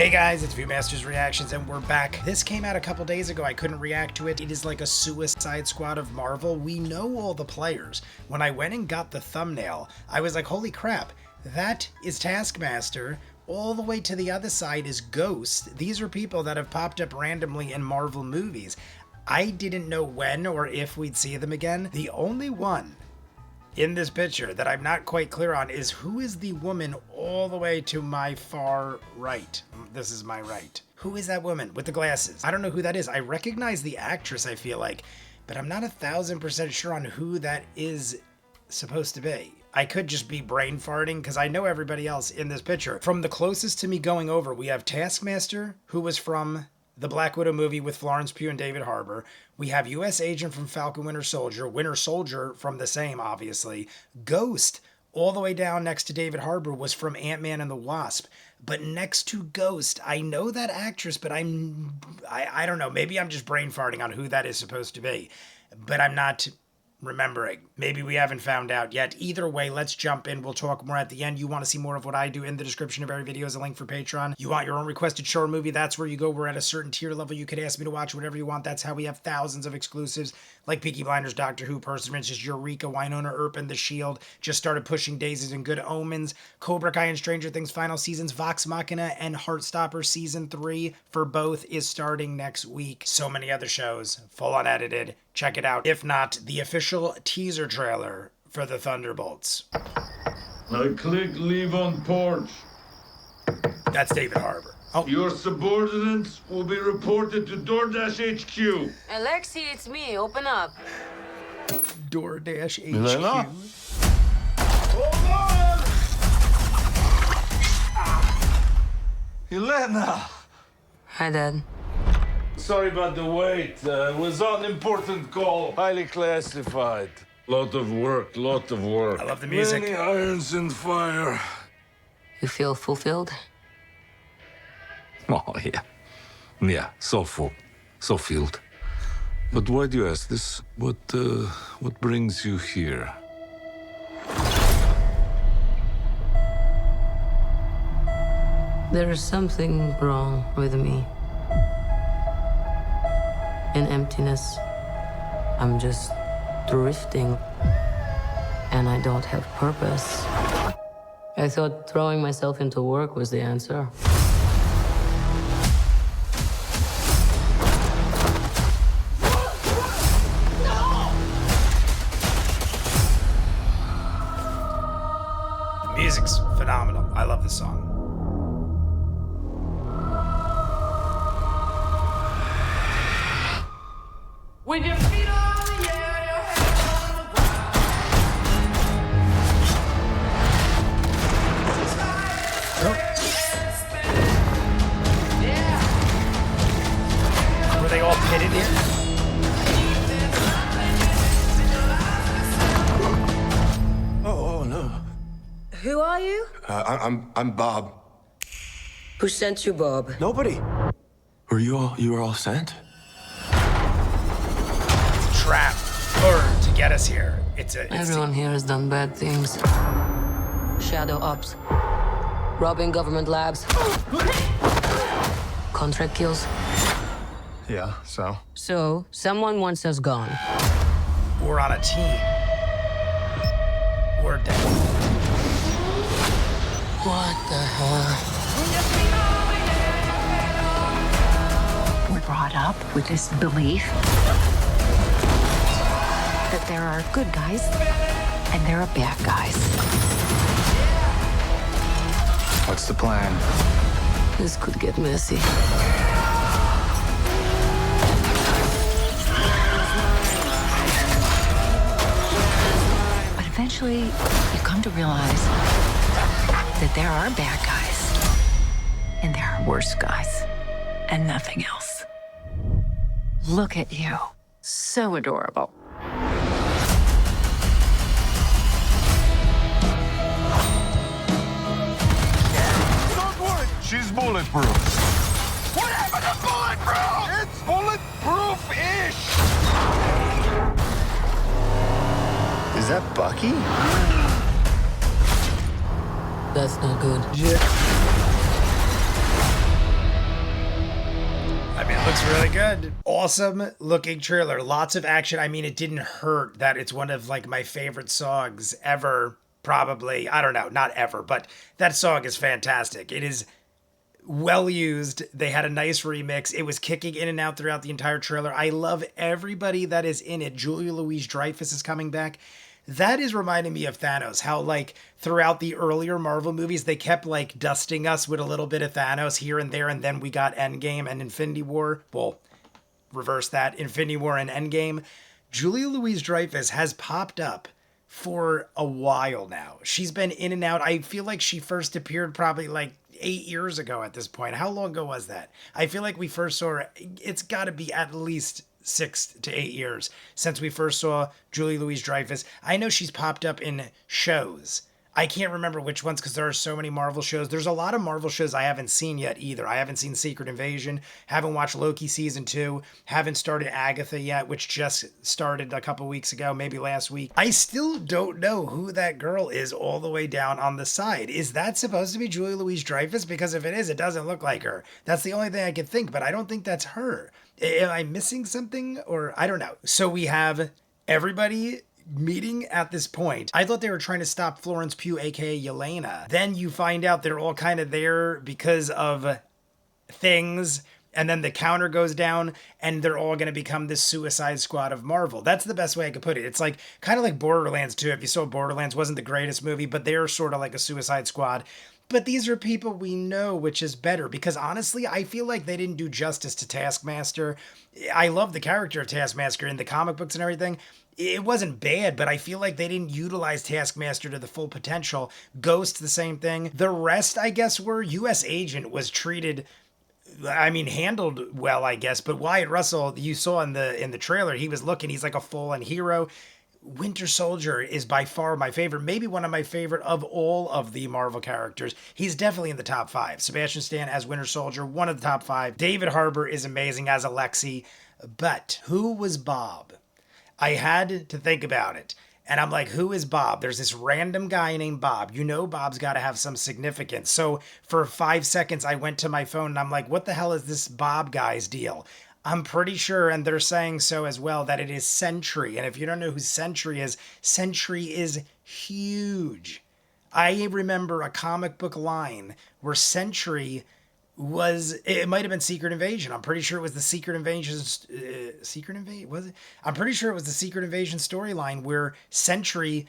Hey guys, it's ViewMasters Reactions and we're back. This came out a couple days ago. I couldn't react to it. It is like a Suicide Squad of Marvel. We know all the players. When I went and got the thumbnail, I was like, holy crap, that is Taskmaster. All the way to the other side is Ghost. These are people that have popped up randomly in Marvel movies. I didn't know when or if we'd see them again. The only one in this picture that I'm not quite clear on is who is the woman all the way to my far right. This is my right. Who is that woman with the glasses? I don't know who that is. I recognize the actress, I feel like, but I'm not 1000% sure on who that is supposed to be. I could just be brain farting because I know everybody else in this picture. From the closest to me going over, we have Taskmaster, who was from the Black Widow movie with Florence Pugh and David Harbour. We have U.S. Agent from Falcon Winter Soldier from the same, obviously. Ghost, all the way down next to David Harbour, was from Ant-Man and the Wasp. But next to Ghost, I know that actress, but I don't know. Maybe I'm just brain farting on who that is supposed to be. But I'm not remembering. Maybe we haven't found out yet. Either way, let's jump in. We'll talk more at the end. You want to see more of what I do? In the description of every video is a link for Patreon. You want your own requested show or movie? That's where you go. We're at a certain tier level. You could ask me to watch whatever you want. That's how we have thousands of exclusives like Peaky Blinders, Doctor Who, Perseverance, Eureka, Winona Earp, and The Shield. Just started pushing Daisies and Good Omens, Cobra Kai and Stranger Things final seasons, Vox Machina and Heartstopper season 3 for both is starting next week. So many other shows, full unedited. Check it out. If not, the official teaser trailer for the Thunderbolts. I click leave on porch. That's David Harbour. Oh. Your subordinates will be reported to DoorDash HQ. Alexi, it's me. Open up. DoorDash HQ. Elena? Elena! Hi, Dad. Sorry about the wait. It was on important call. Highly classified. Lot of work. I love the music. Many irons in fire. You feel fulfilled? Oh, yeah. Yeah, so full. So filled. But why do you ask this? What brings you here? There is something wrong with me. An emptiness. I'm just drifting. And I don't have purpose. I thought throwing myself into work was the answer. The music's phenomenal. I love this song. When your feet are in the air, your head on the ground. Were they all pitted here? Oh no. Who are you? I'm Bob. Who sent you, Bob? Nobody. You were all sent? Trap or to get us here. Everyone here has done bad things. Shadow ops. Robbing government labs. Contract kills. Yeah, so? So, someone wants us gone. We're on a team. We're dead. What the hell? We're brought up with this belief that there are good guys and there are bad guys. What's the plan? This could get messy. But eventually, you come to realize that there are bad guys and there are worse guys and nothing else. Look at you. So adorable. She's bulletproof. What happened to bulletproof? It's bulletproof-ish. Is that Bucky? That's not good. Looks really good. Awesome looking trailer. Lots of action. I mean, it didn't hurt that it's one of like my favorite songs ever. Probably. I don't know. Not ever, but that song is fantastic. It is well used. They had a nice remix. It was kicking in and out throughout the entire trailer. I love everybody that is in it. Julia Louis-Dreyfus is coming back. That is reminding me of Thanos, how like throughout the earlier Marvel movies, they kept like dusting us with a little bit of Thanos here and there, and then we got Endgame and Infinity War. Well, reverse that, Infinity War and Endgame. Julia Louis-Dreyfus has popped up for a while now. She's been in and out. I feel like she first appeared probably like 8 years ago at this point. How long ago was that? I feel like we first saw her, it's got to be at least 6 to 8 years since we first saw Julie Louis-Dreyfus. I know she's popped up in shows. I can't remember which ones because there are so many Marvel shows. There's a lot of Marvel shows I haven't seen yet either. I haven't seen Secret Invasion, haven't watched Loki season 2, haven't started Agatha yet, which just started a couple weeks ago, maybe last week. I still don't know who that girl is all the way down on the side. Is that supposed to be Julia Louis-Dreyfus? Because if it is, it doesn't look like her. That's the only thing I can think, but I don't think that's her. Am I missing something? Or I don't know. So we have everybody meeting at this point. I thought they were trying to stop Florence Pugh, aka Yelena. Then you find out they're all kind of there because of things, and then the counter goes down, and they're all going to become this Suicide Squad of Marvel. That's the best way I could put it. It's like kind of like Borderlands 2. If you saw Borderlands, wasn't the greatest movie, but they're sort of like a Suicide Squad. But these are people we know, which is better, because honestly, I feel like they didn't do justice to Taskmaster. I love the character of Taskmaster in the comic books and everything. It wasn't bad, but I feel like they didn't utilize Taskmaster to the full potential. Ghost, the same thing. The rest, I guess, were U.S. Agent was treated, I mean, handled well, I guess. But Wyatt Russell, you saw in the trailer, he was looking, he's like a full-on hero. Winter Soldier is by far my favorite, maybe one of my favorite of all of the Marvel characters. He's definitely in the top 5. Sebastian Stan as Winter Soldier, one of the top 5. David Harbour is amazing as Alexei. But who was Bob? I had to think about it. And I'm like, who is Bob? There's this random guy named Bob. You know Bob's got to have some significance. So for 5 seconds, I went to my phone and I'm like, what the hell is this Bob guy's deal? I'm pretty sure, and they're saying so as well, that it is Sentry. And if you don't know who Sentry is huge. I remember a comic book line where Sentry was, it might have been Secret Invasion. I'm pretty sure it was the Secret Invasion, was it? I'm pretty sure it was the Secret Invasion storyline where Sentry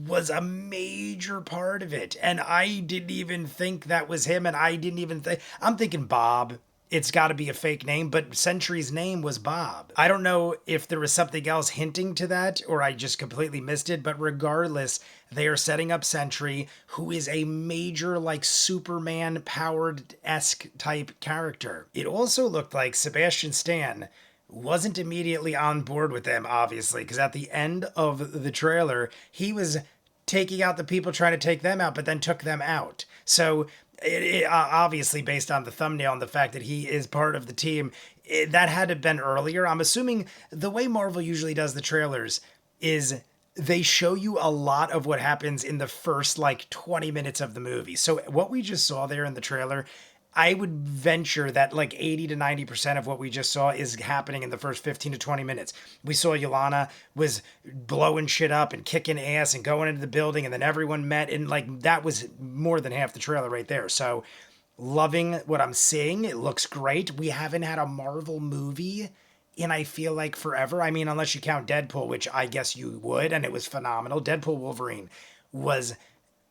was a major part of it. And I didn't even think that was him, and I didn't even think, I'm thinking Bob. It's got to be a fake name, but Sentry's name was Bob. I don't know if there was something else hinting to that or I just completely missed it, but regardless, they are setting up Sentry, who is a major, like, Superman-powered-esque type character. It also looked like Sebastian Stan wasn't immediately on board with them, obviously, because at the end of the trailer, he was taking out the people trying to take them out, but then took them out. So it obviously, based on the thumbnail and the fact that he is part of the team, that had to have been earlier. I'm assuming the way Marvel usually does the trailers is they show you a lot of what happens in the first, like, 20 minutes of the movie. So what we just saw there in the trailer, I would venture that like 80 to 90% of what we just saw is happening in the first 15 to 20 minutes. We saw Yelena was blowing shit up and kicking ass and going into the building, and then everyone met, and like that was more than half the trailer right there. So loving what I'm seeing. It looks great. We haven't had a Marvel movie in, I feel like, forever. I mean, unless you count Deadpool, which I guess you would, and it was phenomenal. Deadpool Wolverine was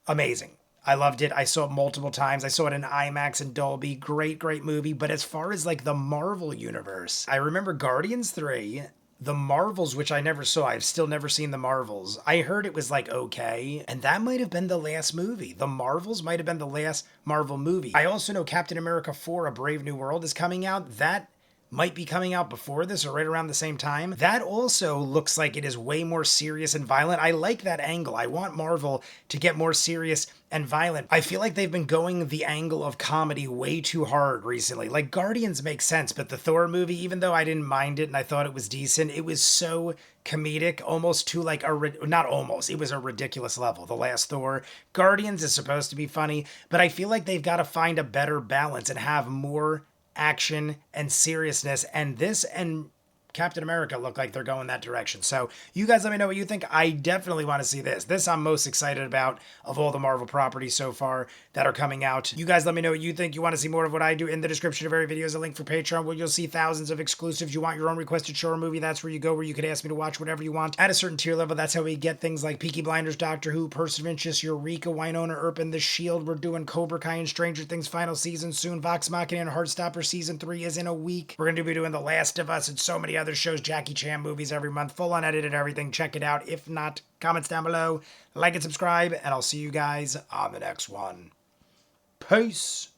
amazing. I loved it. I saw it multiple times. I saw it in IMAX and Dolby. Great, great movie. But as far as like the Marvel universe, I remember Guardians 3, the Marvels, which I never saw. I've still never seen the Marvels. I heard it was like okay. And that might have been the last movie. The Marvels might have been the last Marvel movie. I also know Captain America 4, A Brave New World is coming out. That might be coming out before this or right around the same time. That also looks like it is way more serious and violent. I like that angle. I want Marvel to get more serious and violent. I feel like they've been going the angle of comedy way too hard recently. Like Guardians makes sense, but the Thor movie, even though I didn't mind it and I thought it was decent, it was so comedic, almost to like not almost, it was a ridiculous level. The last Thor. Guardians is supposed to be funny, but I feel like they've got to find a better balance and have more action and seriousness, and this and Captain America look like they're going that direction. So you guys let me know what you think. I definitely want to see this. This I'm most excited about of all the Marvel properties so far that are coming out. You guys let me know what you think. You want to see more of what I do. In the description of every video is a link for Patreon where you'll see thousands of exclusives. You want your own requested show or movie, that's where you go, where you could ask me to watch whatever you want. At a certain tier level, that's how we get things like Peaky Blinders, Doctor Who, Perseverance, Eureka, Winona Earp, The Shield. We're doing Cobra Kai and Stranger Things final season soon. Vox Machina and Heartstopper season 3 is in a week. We're going to be doing The Last of Us and so many other shows, Jackie Chan movies every month, full unedited everything. Check it out. If not, comments down below, like and subscribe, and I'll see you guys on the next one. Peace.